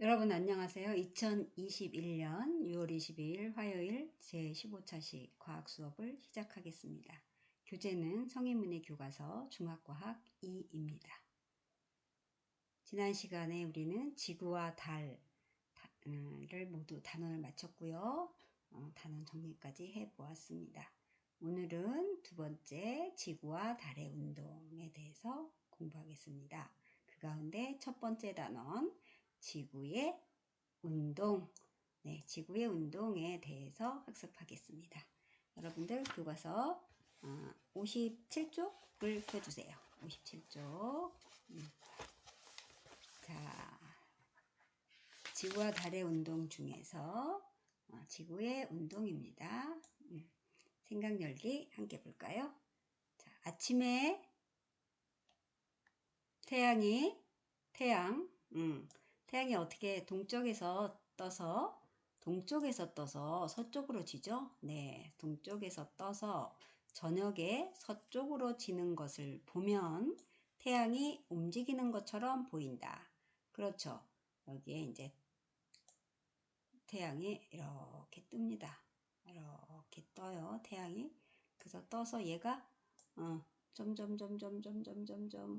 여러분 안녕하세요. 2021년 6월 22일 화요일 제15차식 과학 수업을 시작하겠습니다. 교재는 성인문예 교과서 중학과학 2입니다. 지난 시간에 우리는 지구와 달을 모두 단원을 마쳤고요. 단원 정리까지 해보았습니다. 오늘은 두 번째 지구와 달의 운동에 대해서 공부하겠습니다. 그 가운데 첫 번째 단원 지구의 운동, 지구의 운동에 대해서 학습하겠습니다. 여러분들 교과서 57쪽을 펴주세요. 57쪽. 자, 지구와 달의 운동 중에서 지구의 운동입니다. 생각 열기 함께 볼까요? 자, 아침에 태양이 어떻게 동쪽에서 떠서 서쪽으로 지죠? 네, 동쪽에서 떠서 저녁에 서쪽으로 지는 것을 보면 태양이 움직이는 것처럼 보인다. 그렇죠. 여기에 이제 태양이 이렇게 뜹니다. 이렇게 떠요, 태양이. 그래서 떠서 얘가 점점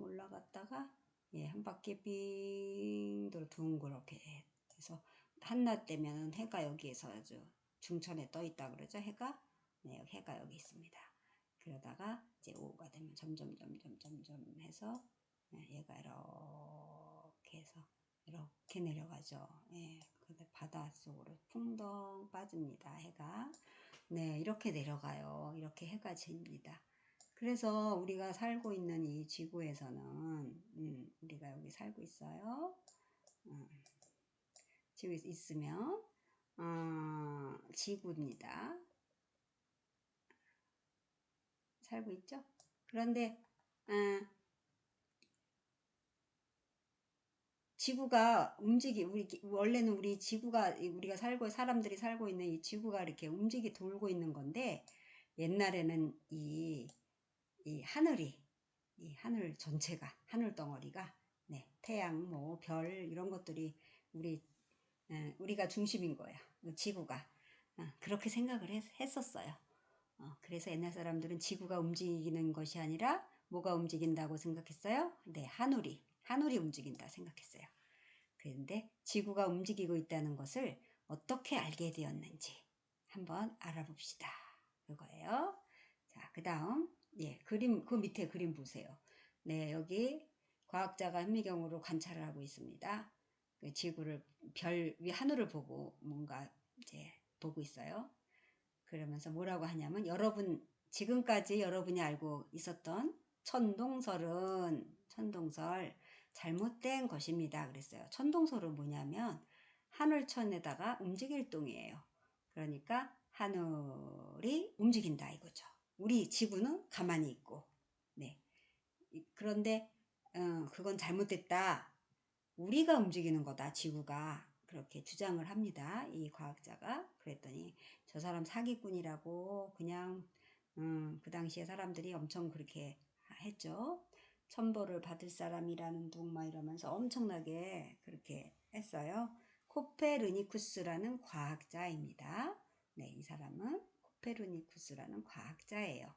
올라갔다가 한 바퀴 빙 돌 둥그렇게 해서 한낮 되면 해가 여기에서 아주 중천에 떠 있다 그러죠. 해가 해가 여기 있습니다. 그러다가 이제 오후가 되면 점점 해서 얘가 이렇게 해서 이렇게 내려가죠. 근데 바닷속으로 풍덩 빠집니다. 해가 이렇게 내려가요. 이렇게 해가 집니다. 그래서 우리가 살고 있는 이 지구에서는 우리가 여기 살고 있어요. 지구에 있으면 지구입니다. 살고 있죠? 그런데 지구가 원래는 우리가 사람들이 살고 있는 이 지구가 이렇게 돌고 있는 건데, 옛날에는 이 하늘 전체가, 하늘 덩어리가, 태양, 별, 이런 것들이 우리가 중심인 거예요. 지구가. 그렇게 생각을 했었어요. 그래서 옛날 사람들은 지구가 움직이는 것이 아니라 뭐가 움직인다고 생각했어요? 네, 하늘이 움직인다 생각했어요. 그런데 지구가 움직이고 있다는 것을 어떻게 알게 되었는지 한번 알아봅시다. 그거예요. 자, 그 다음, 그 밑에 그림 보세요. 네, 여기 과학자가 현미경으로 관찰을 하고 있습니다. 그 지구를, 하늘을 보고 뭔가 이제 보고 있어요. 그러면서 뭐라고 하냐면, 지금까지 여러분이 알고 있었던 천동설은 잘못된 것입니다. 그랬어요. 천동설은 뭐냐면 하늘천에다가 움직일 동이에요. 그러니까 하늘이 움직인다 이거죠. 우리 지구는 가만히 있고. 그런데 그건 잘못됐다. 우리가 움직이는 거다, 지구가. 그렇게 주장을 합니다. 이 과학자가. 그랬더니 저 사람 사기꾼이라고 그냥 그 당시에 사람들이 엄청 그렇게 했죠. 천벌을 받을 사람이라는 둥 막 이러면서 엄청나게 그렇게 했어요. 코페르니쿠스라는 과학자입니다. 이 사람은 코페르니쿠스라는 과학자예요.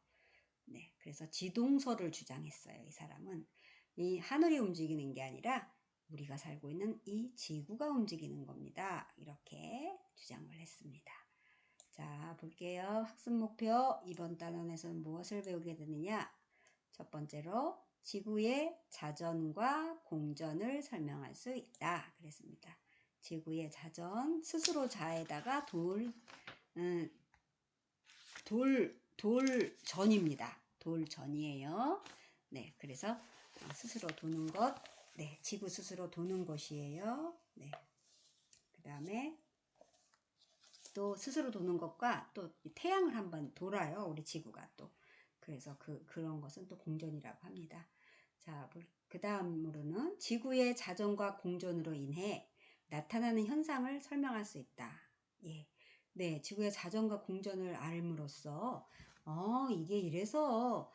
그래서 지동설을 주장했어요. 이 사람은 이 하늘이 움직이는 게 아니라 우리가 살고 있는 이 지구가 움직이는 겁니다. 이렇게 주장을 했습니다. 자, 볼게요. 학습 목표 이번 단원에서는 무엇을 배우게 되느냐? 첫 번째로 지구의 자전과 공전을 설명할 수 있다. 그랬습니다. 지구의 자전, 스스로 자에다가 돌전입니다. 돌전이에요. 그래서 스스로 도는 것, 지구 스스로 도는 것이에요. 그 다음에 또 스스로 도는 것과 또 태양을 한번 돌아요. 우리 지구가 또. 그래서 그런 것은 또 공전이라고 합니다. 자, 그 다음으로는 지구의 자전과 공전으로 인해 나타나는 현상을 설명할 수 있다. 지구의 자전과 공전을 알므로써 이게 이래서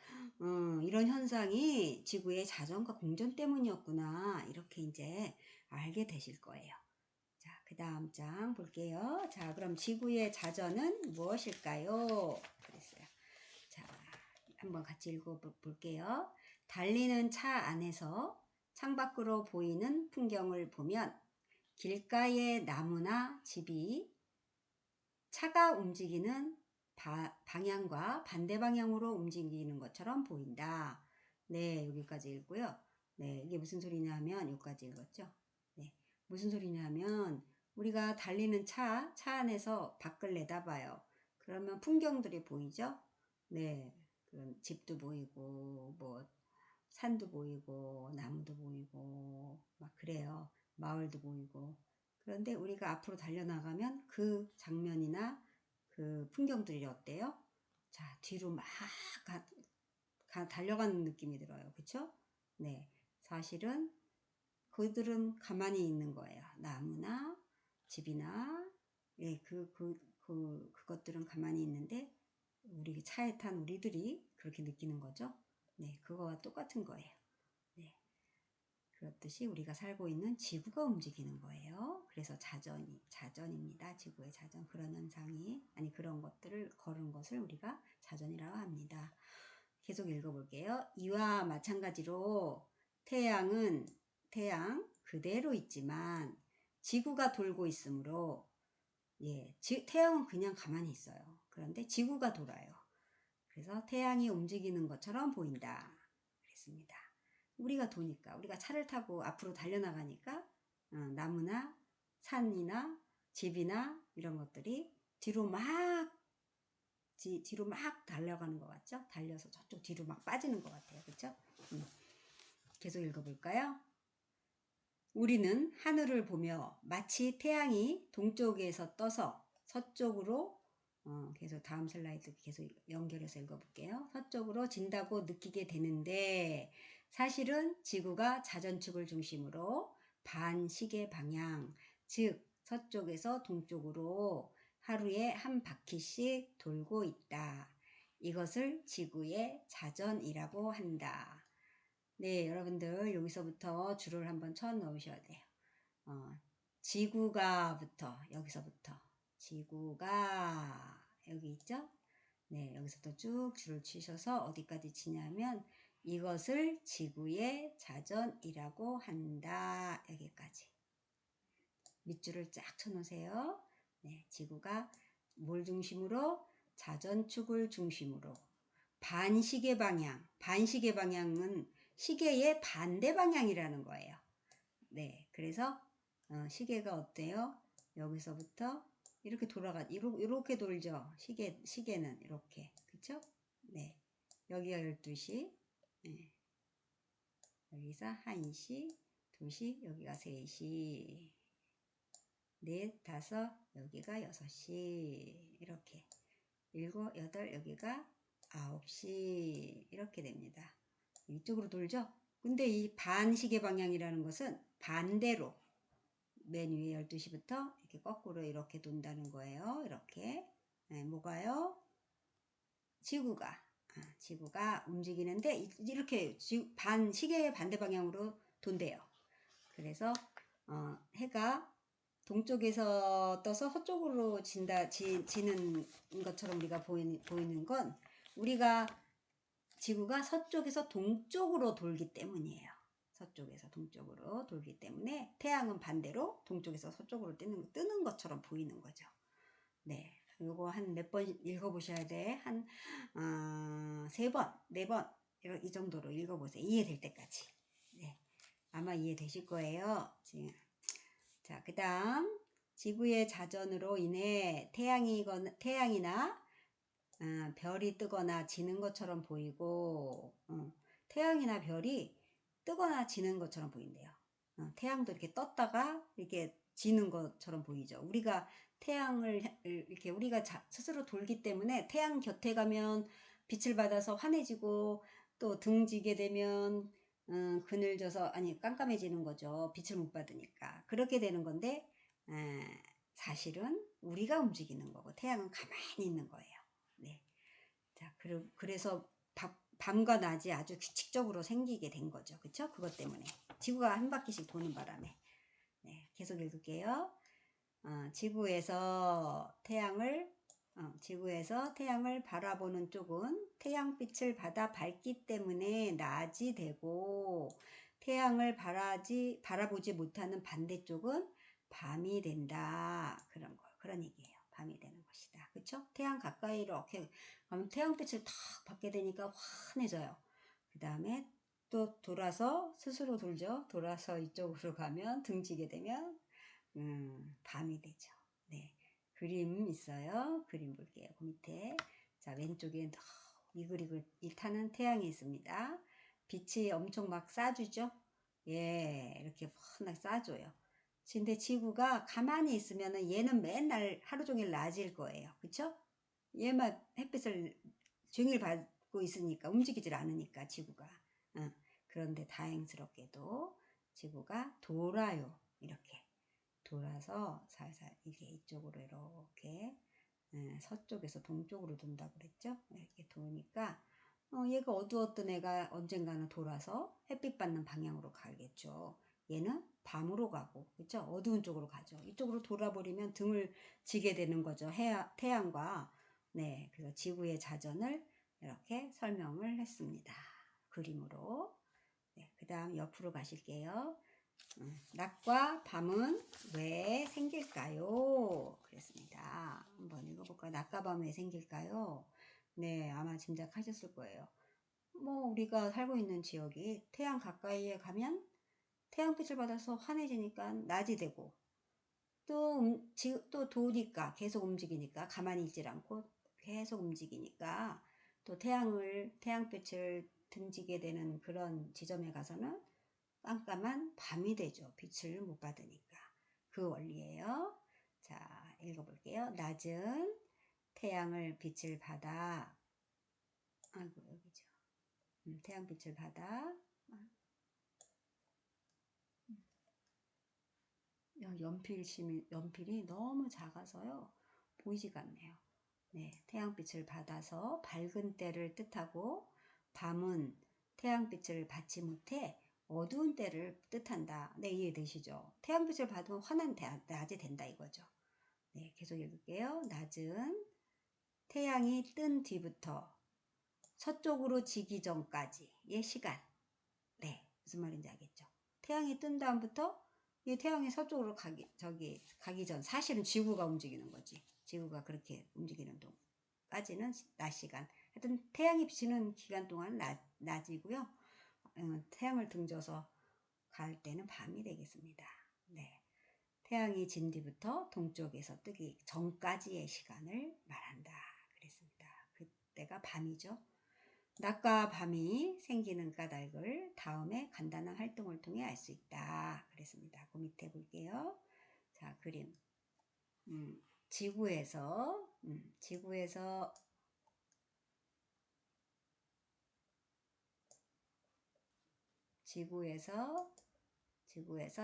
이런 현상이 지구의 자전과 공전 때문이었구나. 이렇게 이제 알게 되실 거예요. 그 다음 장 볼게요. 자, 그럼 지구의 자전은 무엇일까요? 그랬어요. 자, 한번 같이 읽어볼게요. 달리는 차 안에서 창밖으로 보이는 풍경을 보면 길가의 나무나 집이 차가 움직이는 방향과 반대 방향으로 움직이는 것처럼 보인다. 네, 여기까지 읽고요. 네, 이게 무슨 소리냐면 여기까지 읽었죠. 네, 무슨 소리냐면 우리가 달리는 차 안에서 밖을 내다봐요. 그러면 풍경들이 보이죠. 네, 그런 집도 보이고 뭐 산도 보이고 나무도 보이고 막 그래요. 마을도 보이고. 그런데 우리가 앞으로 달려나가면 그 장면이나 그 풍경들이 어때요? 자, 뒤로 막 달려가는 느낌이 들어요. 그쵸? 네. 사실은 그들은 가만히 있는 거예요. 나무나 집이나, 예, 그것들은 가만히 있는데, 우리 차에 탄 우리들이 그렇게 느끼는 거죠. 네. 그거와 똑같은 거예요. 네. 그렇듯이 우리가 살고 있는 지구가 움직이는 거예요. 그래서 자전입니다. 지구의 자전. 그런 현상이, 아니 그런 것들을 거는 것을 우리가 자전이라고 합니다. 계속 읽어볼게요. 이와 마찬가지로 태양 그대로 있지만 지구가 돌고 있으므로, 예, 태양은 그냥 가만히 있어요. 그런데 지구가 돌아요. 그래서 태양이 움직이는 것처럼 보인다. 그랬습니다. 우리가 도니까, 우리가 차를 타고 앞으로 달려나가니까 나무나 산이나 집이나 이런 것들이 뒤로 막 달려가는 것 같죠? 달려서 저쪽 뒤로 막 빠지는 것 같아요. 그렇죠? 계속 읽어볼까요? 우리는 하늘을 보며 마치 태양이 동쪽에서 떠서 서쪽으로, 계속 다음 슬라이드 계속 연결해서 읽어볼게요. 서쪽으로 진다고 느끼게 되는데 사실은 지구가 자전축을 중심으로 반시계 방향, 즉 서쪽에서 동쪽으로 하루에 한 바퀴씩 돌고 있다. 이것을 지구의 자전이라고 한다. 네, 여러분들 여기서부터 줄을 한번 쳐 넣으셔야 돼요. 지구가부터 여기서부터 지구가 여기 있죠? 네, 여기서부터 쭉 줄을 치셔서 어디까지 치냐면 이것을 지구의 자전이라고 한다. 여기까지 밑줄을 쫙 쳐놓으세요. 네, 지구가 뭘 중심으로? 자전축을 중심으로 반시계 방향은 시계의 반대 방향이라는 거예요. 네, 그래서 시계가 어때요? 여기서부터 이렇게 이렇게 돌죠. 시계는 이렇게, 그쵸? 네, 여기가 12시, 네. 여기서 1시, 2시, 여기가 3시, 넷, 다섯, 여기가 6시, 이렇게 7, 8, 여기가 9시, 이렇게 됩니다. 이쪽으로 돌죠? 근데 이 반시계 방향이라는 것은 반대로 맨 위에 12시부터 이렇게 거꾸로 이렇게 돈다는 거예요. 이렇게. 네, 뭐가요? 지구가 움직이는데 이렇게 시계의 반대 방향으로 돈대요. 그래서 해가 동쪽에서 떠서 서쪽으로 지는 것처럼 우리가 보이는 건 우리가 지구가 서쪽에서 동쪽으로 돌기 때문이에요. 서쪽에서 동쪽으로 돌기 때문에 태양은 반대로 동쪽에서 서쪽으로 뜨는 것처럼 보이는 거죠. 네, 요거 한 몇 번 읽어보셔야 돼. 한 3번, 4번 이 정도로 읽어보세요. 이해될 때까지. 네, 아마 이해되실 거예요. 지금. 자, 그 다음 지구의 자전으로 인해 태양이나 별이 뜨거나 지는 것처럼 보이고, 태양이나 별이 뜨거나 지는 것처럼 보인대요. 태양도 이렇게 떴다가 이렇게 지는 것처럼 보이죠. 우리가 태양을 이렇게 우리가 스스로 돌기 때문에 태양 곁에 가면 빛을 받아서 환해지고 또 등지게 되면 그늘져서 깜깜해지는 거죠. 빛을 못 받으니까. 그렇게 되는 건데 사실은 우리가 움직이는 거고 태양은 가만히 있는 거예요. 네. 자, 그래서 밤과 낮이 아주 규칙적으로 생기게 된 거죠. 그쵸? 그것 때문에. 지구가 한 바퀴씩 도는 바람에. 네, 계속 읽을게요. 지구에서 태양을 바라보는 쪽은 태양빛을 받아 밝기 때문에 낮이 되고, 태양을 바라보지 못하는 반대쪽은 밤이 된다. 그런 얘기예요. 밤이 되는 것이다. 그쵸? 태양 가까이 이렇게 가면 태양빛을 탁 받게 되니까 환해져요. 그 다음에 또 돌아서 스스로 돌죠. 돌아서 이쪽으로 가면 등지게 되면 밤이 되죠. 네. 그림 있어요. 그림 볼게요. 그 밑에. 자, 왼쪽에 이글이글 타는 태양이 있습니다. 빛이 엄청 막 쏴주죠. 예, 이렇게 펀하게 쏴줘요. 근데 지구가 가만히 있으면은 얘는 맨날 하루 종일 낮일 거예요. 그쵸? 얘만 햇빛을 종일 받고 있으니까 움직이질 않으니까 지구가. 그런데 다행스럽게도 지구가 돌아요. 이렇게. 돌아서 살살 이게 이쪽으로 이렇게 서쪽에서 동쪽으로 돈다고 그랬죠. 이렇게 도니까 얘가 어두웠던 애가 언젠가는 돌아서 햇빛 받는 방향으로 가겠죠. 얘는 밤으로 가고, 그렇죠? 어두운 쪽으로 가죠. 이쪽으로 돌아버리면 등을 지게 되는 거죠. 태양과. 네, 그래서 지구의 자전을 이렇게 설명을 했습니다. 그림으로. 네, 그 다음 옆으로 가실게요. 낮과 밤은 왜 생길까요? 그랬습니다. 한번 읽어볼까요? 낮과 밤 왜 생길까요? 네, 아마 짐작하셨을 거예요. 우리가 살고 있는 지역이 태양 가까이에 가면 태양빛을 받아서 환해지니까 낮이 되고, 또 도니까 계속 움직이니까 가만히 있질 않고 계속 움직이니까 또 태양빛을 등지게 되는 그런 지점에 가서는 깜깜한 밤이 되죠. 빛을 못 받으니까. 그 원리예요. 자, 읽어볼게요. 낮은 빛을 받아, 아이고, 여기죠. 태양빛을 받아, 연필이 너무 작아서요. 보이지가 않네요. 네, 태양빛을 받아서 밝은 때를 뜻하고, 밤은 태양빛을 받지 못해 어두운 때를 뜻한다. 네, 이해되시죠? 태양빛을 받으면 환한 낮이 된다 이거죠. 네, 계속 읽을게요. 낮은 태양이 뜬 뒤부터 서쪽으로 지기 전까지의 시간. 네, 무슨 말인지 알겠죠? 태양이 뜬 다음부터 이 태양이 서쪽으로 가기 전, 사실은 지구가 움직이는 거지. 지구가 그렇게 움직이는 동까지는 낮 시간. 하여튼 태양이 비치는 기간 동안 낮이고요. 태양을 등져서 갈 때는 밤이 되겠습니다. 네. 태양이 진 뒤부터 동쪽에서 뜨기 전까지의 시간을 말한다. 그랬습니다. 그때가 밤이죠. 낮과 밤이 생기는 까닭을 다음에 간단한 활동을 통해 알 수 있다. 그랬습니다. 그 밑에 볼게요. 자, 그림. 지구에서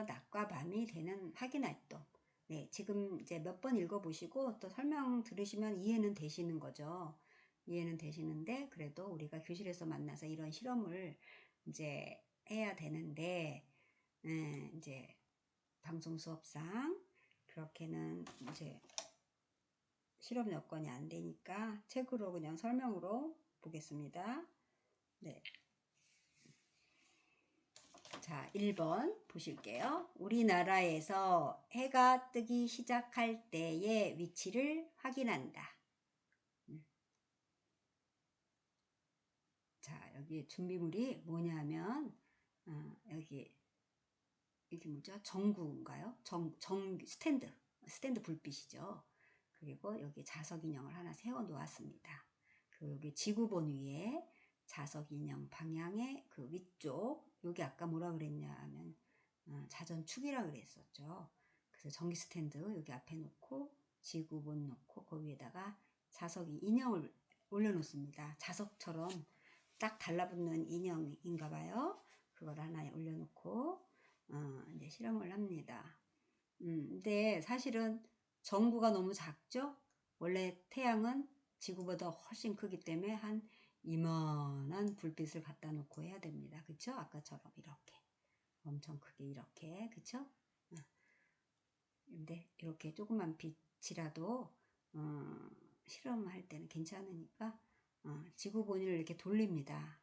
낮과 밤이 되는 확인 활동. 네, 지금 이제 몇 번 읽어보시고 또 설명 들으시면 이해는 되시는 거죠. 이해는 되시는데 그래도 우리가 교실에서 만나서 이런 실험을 이제 해야 되는데 이제 방송 수업상 그렇게는 이제 실험 여건이 안 되니까 책으로 그냥 설명으로 보겠습니다. 네. 자, 1번 보실게요. 우리나라에서 해가 뜨기 시작할 때의 위치를 확인한다. 자, 여기 준비물이 뭐냐면 여기 이게 뭐죠? 전구인가요? 스탠드 불빛이죠. 그리고 여기 자석 인형을 하나 세워 놓았습니다. 여기 지구본 위에 자석 인형 방향의 그 위쪽, 여기 아까 뭐라 그랬냐 하면 자전축이라 그랬었죠. 그래서 전기 스탠드 여기 앞에 놓고 지구본 놓고 그 위에다가 자석 인형을 올려놓습니다. 자석처럼 딱 달라붙는 인형인가 봐요. 그걸 하나 올려놓고 이제 실험을 합니다. 근데 사실은 전구가 너무 작죠? 원래 태양은 지구보다 훨씬 크기 때문에 한 이만한 불빛을 갖다 놓고 해야 됩니다. 그쵸? 아까처럼 이렇게. 엄청 크게 이렇게. 그쵸? 근데 이렇게 조그만 빛이라도 실험할 때는 괜찮으니까 지구 본위를 이렇게 돌립니다.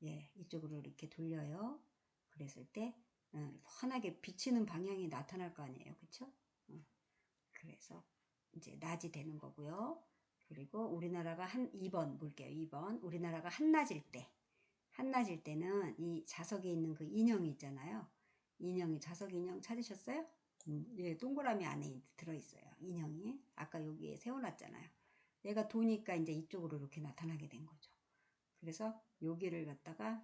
예, 이쪽으로 이렇게 돌려요. 그랬을 때 환하게 비치는 방향이 나타날 거 아니에요, 그쵸? 그래서 이제 낮이 되는 거고요. 그리고 우리나라가 2번 볼게요. 2번 우리나라가 한낮일 때는 이 자석에 있는 그 인형이 있잖아요. 인형이 자석 인형 찾으셨어요? 예, 동그라미 안에 들어있어요. 인형이 아까 여기에 세워놨잖아요. 얘가 도니까 이제 이쪽으로 이렇게 나타나게 된 거죠. 그래서 여기를 갖다가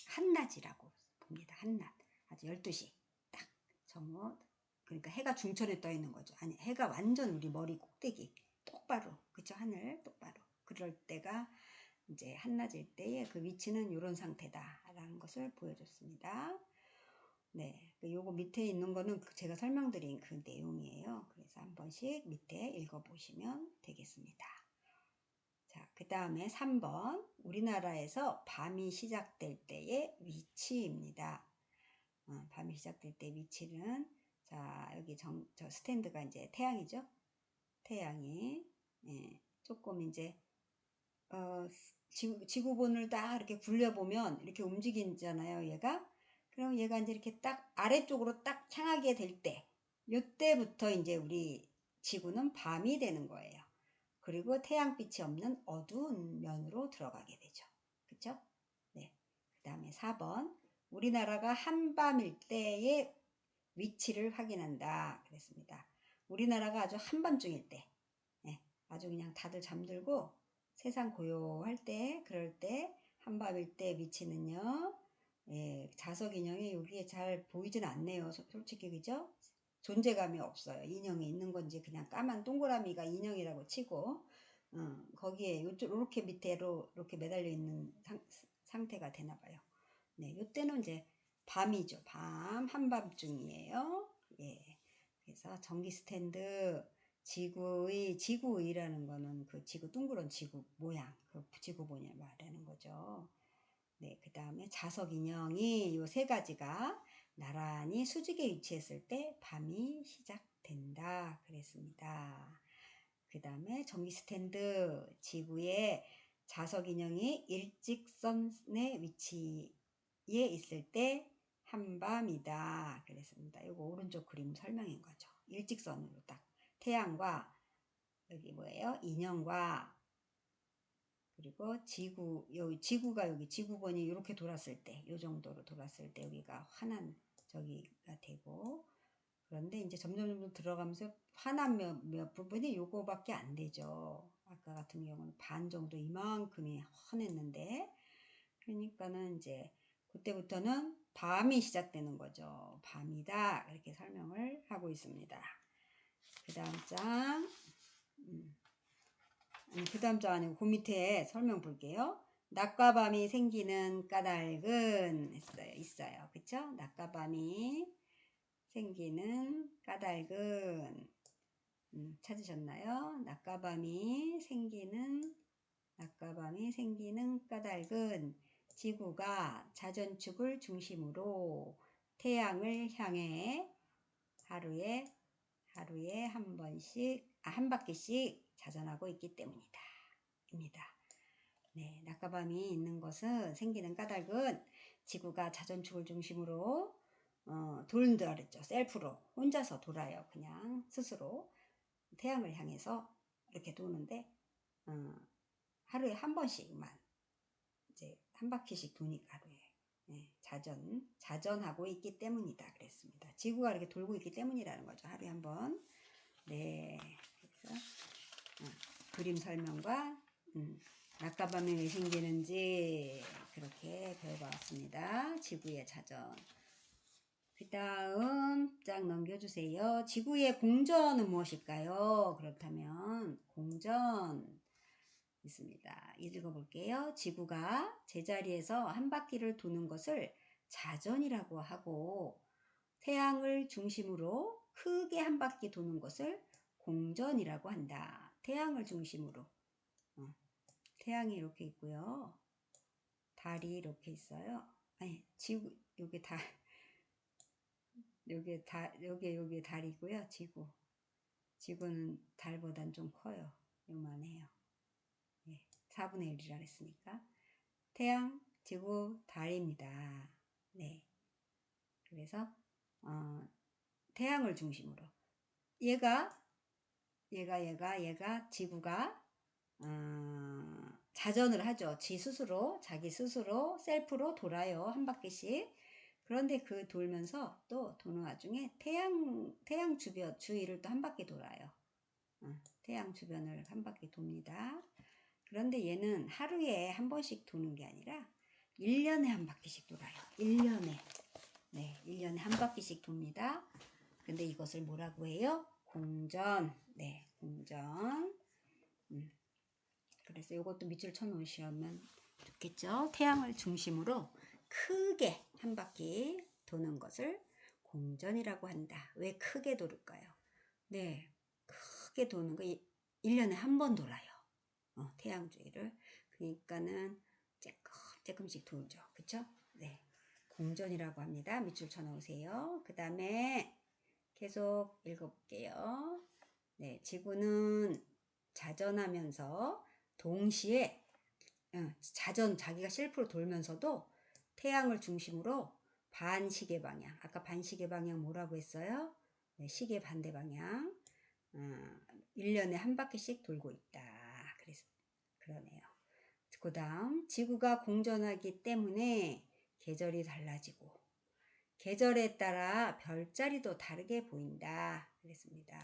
한낮이라고 봅니다. 한낮. 아주 12시 딱 정오. 그러니까 해가 중천에 떠 있는 거죠. 아니, 해가 완전 우리 머리 꼭대기 똑바로, 그쵸? 하늘 똑바로. 그럴 때가 이제 한낮일 때의 그 위치는 이런 상태다라는 것을 보여줬습니다. 네, 요거 밑에 있는 거는 제가 설명드린 그 내용이에요. 그래서 한 번씩 밑에 읽어보시면 되겠습니다. 자, 그 다음에 3번 우리나라에서 밤이 시작될 때의 위치입니다. 밤이 시작될 때 위치는 자 여기 저 스탠드가 이제 태양이죠. 태양이 조금 이제 지구본을 딱 이렇게 굴려보면 이렇게 움직이잖아요. 얘가 그럼 얘가 이제 이렇게 딱 아래쪽으로 딱 향하게 될 때, 요때부터 이제 우리 지구는 밤이 되는 거예요. 그리고 태양빛이 없는 어두운 면으로 들어가게 되죠. 그쵸? 네. 그 다음에 4번. 우리나라가 한밤일 때의 위치를 확인한다. 그랬습니다. 우리나라가 아주 한밤중일 때, 아주 그냥 다들 잠들고 세상 고요할 때, 그럴 때, 한밤일 때 위치는요, 자석 인형이 여기에 잘 보이진 않네요. 솔직히, 그죠? 존재감이 없어요. 인형이 있는 건지 그냥 까만 동그라미가 인형이라고 치고 거기에 이렇게 밑에로 이렇게 매달려 있는 상태가 되나 봐요. 네, 이때는 이제 밤이죠. 한밤중이에요. 예. 그래서 전기 스탠드 지구의라는 거는 그 지구 둥그런 지구 모양, 그 지구본을 말하는 거죠. 네, 그 다음에 자석 인형이 요 세 가지가 나란히 수직에 위치했을 때 밤이 시작된다 그랬습니다. 그 다음에 전기 스탠드 지구의 자석 인형이 일직선의 위치에 있을 때 한밤이다 그랬습니다. 이거 오른쪽 그림 설명인 거죠. 일직선으로 딱 태양과 여기 뭐예요? 인형과 그리고 지구가 여기 지구본이 이렇게 돌았을 때, 요 정도로 돌았을 때 여기가 환한 저기가 되고, 그런데 이제 점점 들어가면서 환한 몇 부분이 요거밖에 안 되죠. 아까 같은 경우는 반 정도 이만큼이 환했는데, 그러니까는 이제 그때부터는 밤이 시작되는 거죠. 밤이다. 이렇게 설명을 하고 있습니다. 그 다음 장. 그 다음 장 아니고 그 밑에 설명 볼게요. 낮과 밤이 생기는 까닭은 있어요. 그쵸? 낮과 밤이 생기는 까닭은 찾으셨나요? 낮과 밤이 생기는 까닭은 지구가 자전축을 중심으로 태양을 향해 하루에 한 바퀴씩 자전하고 있기 때문이다. 입니다. 네, 낮과 밤이 있는 것은 생기는 까닭은 지구가 자전축을 중심으로 돈다 그랬죠. 셀프로 혼자서 돌아요. 그냥 스스로 태양을 향해서 이렇게 도는데 하루에 한 번씩만 이제 한 바퀴씩 도니까 하루에 자전하고 있기 때문이다 그랬습니다. 지구가 이렇게 돌고 있기 때문이라는 거죠. 하루에 한 번. 네, 그래서 그림 설명과 낮과 밤이 왜 생기는지 그렇게 배워봤습니다. 지구의 자전. 그 다음 장 넘겨주세요. 지구의 공전은 무엇일까요? 그렇다면 공전 있습니다. 읽어볼게요. 지구가 제자리에서 한 바퀴를 도는 것을 자전이라고 하고 태양을 중심으로 크게 한 바퀴 도는 것을 공전이라고 한다. 태양을 중심으로 태양이 이렇게 있고요. 달이 이렇게 있어요. 아니 지구 여기 달 요게 달이고요. 지구는 달보단 좀 커요. 요만해요. 예, 4분의 1이라 했으니까. 태양, 지구, 달입니다. 네. 그래서, 태양을 중심으로. 얘가 지구가, 자전을 하죠. 자기 스스로, 셀프로 돌아요. 한 바퀴씩. 그런데 그 돌면서 또 도는 와중에 태양 주위를 또 한 바퀴 돌아요. 태양 주변을 한 바퀴 돕니다. 그런데 얘는 하루에 한 번씩 도는 게 아니라 1년에 한 바퀴씩 돌아요. 1년에. 네, 1년에 한 바퀴씩 돕니다. 근데 이것을 뭐라고 해요? 공전. 네, 공전. 그래서 이것도 밑줄 쳐 놓으시면 좋겠죠? 태양을 중심으로 크게 한 바퀴 도는 것을 공전이라고 한다. 왜 크게 돌을까요? 네, 크게 도는 거 1년에 한 번 돌아요. 태양 주위를. 그러니까는 조금씩 돌죠. 그쵸? 네. 공전이라고 합니다. 밑줄 쳐 놓으세요. 그 다음에 계속 읽어볼게요. 네, 지구는 자전하면서 동시에 자기가 셀프로 돌면서도 태양을 중심으로 반시계 방향, 아까 반시계 방향 뭐라고 했어요? 네, 시계 반대 방향. 1년에 한 바퀴씩 돌고 있다. 그래서 그러네요. 그 다음 지구가 공전하기 때문에 계절이 달라지고 계절에 따라 별자리도 다르게 보인다. 그랬습니다.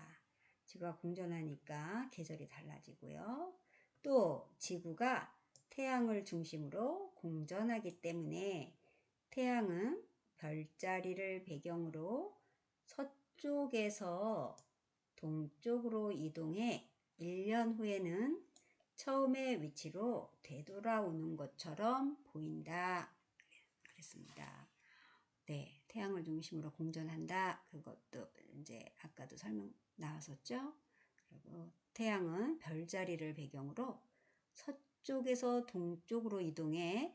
지구가 공전하니까 계절이 달라지고요. 또 지구가 태양을 중심으로 공전하기 때문에 태양은 별자리를 배경으로 서쪽에서 동쪽으로 이동해 1년 후에는 처음의 위치로 되돌아오는 것처럼 보인다. 그랬습니다. 네, 태양을 중심으로 공전한다. 그것도 이제 아까도 설명 나왔었죠. 그리고 태양은 별자리를 배경으로 서쪽에서 동쪽으로 이동해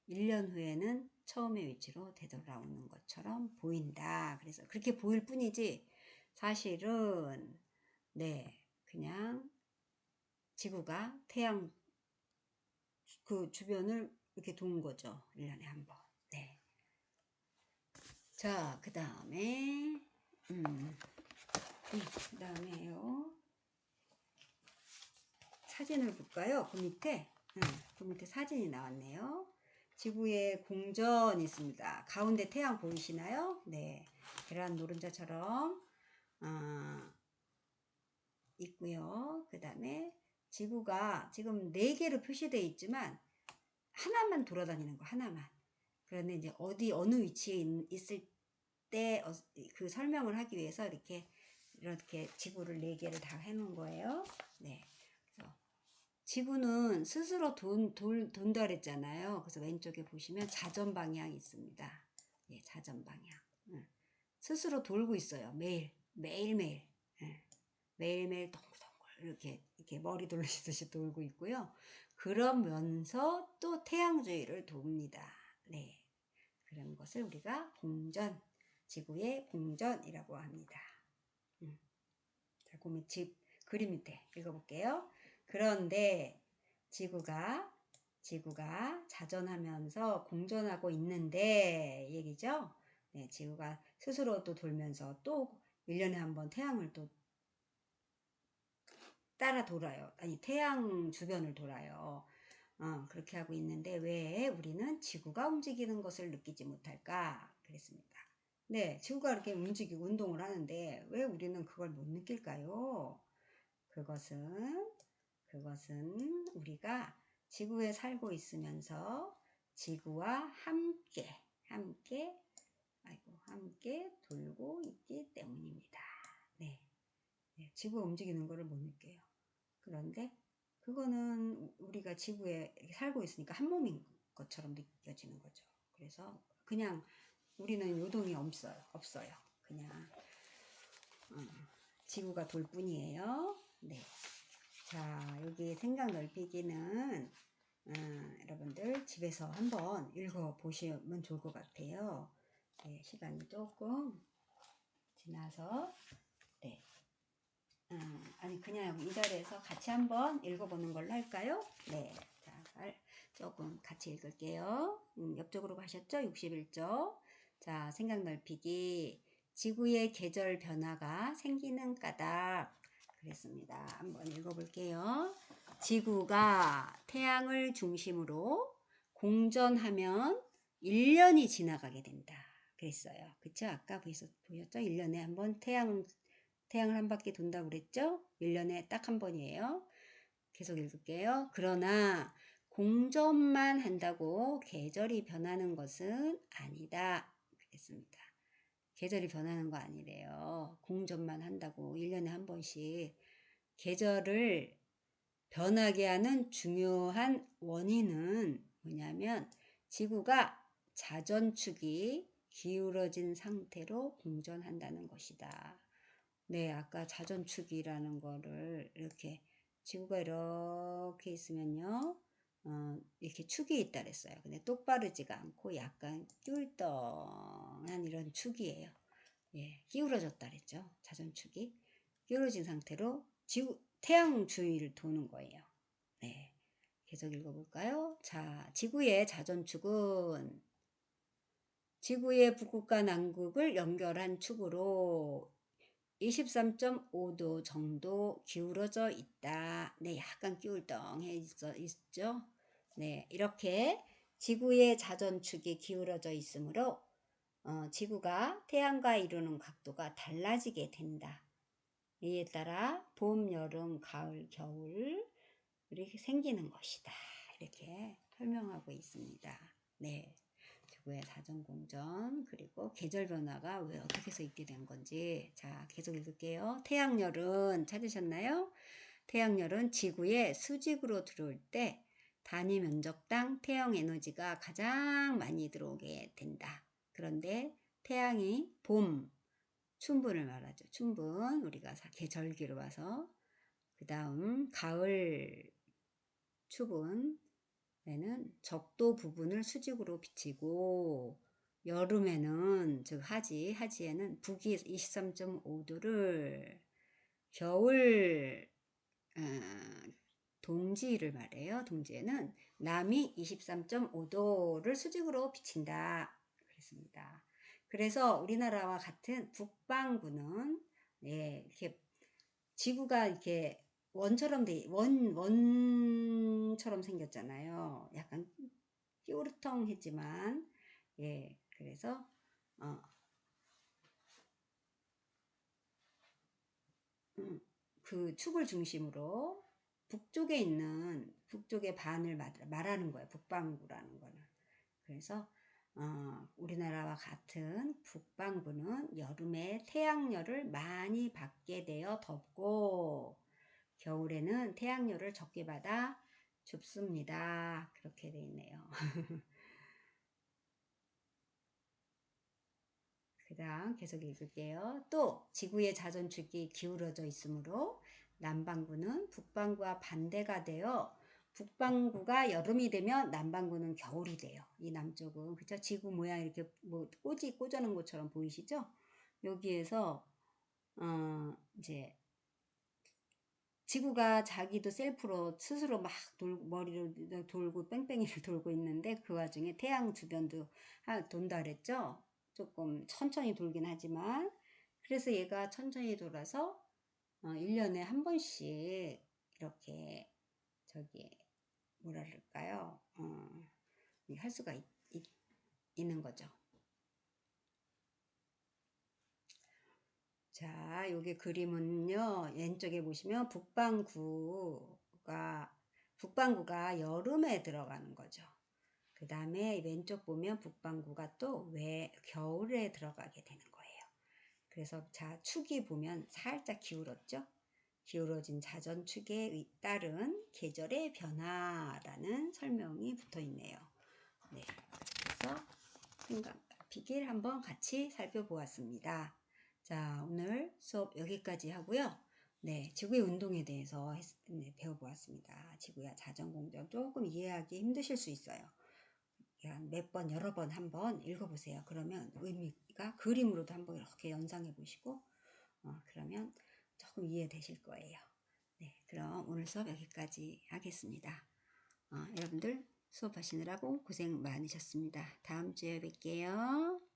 1년 후에는 처음의 위치로 되돌아오는 것처럼 보인다. 그래서 그렇게 보일 뿐이지 사실은 네, 그냥 지구가 태양 그 주변을 이렇게 도는 거죠. 1년에 한 번. 네. 자, 그 다음에요. 사진을 볼까요? 그 밑에 사진이 나왔네요. 지구에 공전이 있습니다. 가운데 태양 보이시나요? 네. 계란 노른자처럼, 있고요. 그 다음에 지구가 지금 4개로 표시되어 있지만, 하나만 돌아다니는 거, 하나만. 그런데 이제 어느 위치에 있을 때 그 설명을 하기 위해서 이렇게 지구를 4개를 다 해놓은 거예요. 네. 그래서 지구는 스스로 돈다 그랬잖아요. 그래서 왼쪽에 보시면 자전 방향이 있습니다. 예, 자전 방향. 스스로 돌고 있어요. 매일매일. 예. 매일매일 동글동글 이렇게 머리 돌리듯이 돌고 있고요. 그러면서 또 태양 주위를 돕니다. 네. 그런 것을 우리가 공전, 지구의 공전이라고 합니다. 자, 그러면 그림 밑에 읽어볼게요. 그런데 지구가 자전하면서 공전하고 있는데 얘기죠. 네, 지구가 스스로 또 돌면서 또 1년에 한 번 태양을 또 따라 돌아요. 아니, 태양 주변을 돌아요. 그렇게 하고 있는데 왜 우리는 지구가 움직이는 것을 느끼지 못할까? 그랬습니다. 네, 지구가 이렇게 움직이고 운동을 하는데 왜 우리는 그걸 못 느낄까요? 그것은 우리가 지구에 살고 있으면서 지구와 함께 돌고 있기 때문입니다. 네. 네, 지구가 움직이는 것을 못 느껴요. 그런데 그거는 우리가 지구에 살고 있으니까 한 몸인 것처럼 느껴지는 거죠. 그래서 그냥 우리는 요동이 없어요. 그냥 지구가 돌 뿐이에요. 네. 자, 여기 생각 넓히기는 여러분들 집에서 한번 읽어 보시면 좋을 것 같아요. 네, 시간이 조금 지나서 네. 아니 그냥 이 자리에서 같이 한번 읽어보는 걸로 할까요? 네. 자, 조금 같이 읽을게요. 옆쪽으로 가셨죠? 61쪽. 자, 생각 넓히기. 지구의 계절 변화가 생기는 까닭. 그랬습니다. 한번 읽어볼게요. 지구가 태양을 중심으로 공전하면 1년이 지나가게 된다. 그랬어요. 그쵸? 아까 보셨죠? 1년에 한번 태양을 한 바퀴 돈다고 그랬죠? 1년에 딱 한 번이에요. 계속 읽을게요. 그러나 공전만 한다고 계절이 변하는 것은 아니다. 그랬습니다. 계절이 변하는 거 아니래요. 공전만 한다고 1년에 한 번씩. 계절을 변하게 하는 중요한 원인은 뭐냐면 지구가 자전축이 기울어진 상태로 공전한다는 것이다. 네, 아까 자전축이라는 거를 이렇게 지구가 이렇게 있으면요. 이렇게 축이 있다 그랬어요. 근데 똑바르지가 않고 약간 뀨울덩한 이런 축이에요. 예, 기울어졌다 그랬죠. 자전축이. 기울어진 상태로 태양 주위를 도는 거예요. 네. 계속 읽어볼까요? 자, 지구의 자전축은 지구의 북극과 남극을 연결한 축으로 23.5도 정도 기울어져 있다. 네, 약간 기울덩해 있죠? 네, 이렇게 지구의 자전축이 기울어져 있으므로 지구가 태양과 이루는 각도가 달라지게 된다. 이에 따라 봄, 여름, 가을, 겨울 이렇게 생기는 것이다. 이렇게 설명하고 있습니다. 네. 지구의 자전공전 그리고 계절 변화가 왜 어떻게 해서 있게 된 건지 자 계속 읽을게요. 태양열은 찾으셨나요? 태양열은 지구의 수직으로 들어올 때 단위 면적당 태양 에너지가 가장 많이 들어오게 된다. 그런데 태양이 봄 춘분을 말하죠. 춘분 우리가 계절기로 봐서 그 다음 가을 추분에는 적도 부분을 수직으로 비치고 여름에는 즉 하지에는 북위 23.5도를 겨울 동지를 말해요. 동지에는 남이 23.5도를 수직으로 비친다. 그랬습니다. 그래서 우리나라와 같은 북반구는 이렇게 지구가 이렇게 원처럼 생겼잖아요. 약간 끼우르텅했지만, 예, 그래서, 그 축을 중심으로 북쪽의 반을 말하는 거예요. 북반구라는 거는. 그래서, 우리나라와 같은 북반구는 여름에 태양열을 많이 받게 되어 덥고, 겨울에는 태양열을 적게 받아 춥습니다. 그렇게 돼 있네요. 그 다음 계속 읽을게요. 또 지구의 자전축이 기울어져 있으므로 남반구는 북반구와 반대가 되어 북반구가 여름이 되면 남반구는 겨울이 돼요. 이 남쪽은 그쵸? 지구 모양 이렇게 뭐 꼬지 꽂아놓은 것처럼 보이시죠? 여기에서 이제 지구가 자기도 셀프로 스스로 막 머리를 돌고 뺑뺑이를 돌고 있는데 그 와중에 태양 주변도 돈다 그랬죠? 조금 천천히 돌긴 하지만 그래서 얘가 천천히 돌아서 1년에 한 번씩 이렇게 저기 뭐라 그럴까요? 할 수가 있는 거죠. 자, 여기 그림은요, 왼쪽에 보시면 북반구가 여름에 들어가는 거죠. 그 다음에 왼쪽 보면 북반구가 또 왜 겨울에 들어가게 되는 거예요. 그래서 자, 축이 보면 살짝 기울었죠? 기울어진 자전축에 따른 계절의 변화라는 설명이 붙어 있네요. 네. 그래서 생각 비길 한번 같이 살펴보았습니다. 자, 오늘 수업 여기까지 하고요. 네, 지구의 운동에 대해서 배워보았습니다. 지구의 자전공전 조금 이해하기 힘드실 수 있어요. 몇 번, 여러 번 한번 읽어보세요. 그러면 의미가 있을까? 그림으로도 한번 이렇게 연상해 보시고 그러면 조금 이해되실 거예요. 네, 그럼 오늘 수업 여기까지 하겠습니다. 여러분들 수업하시느라고 고생 많으셨습니다. 다음 주에 뵐게요.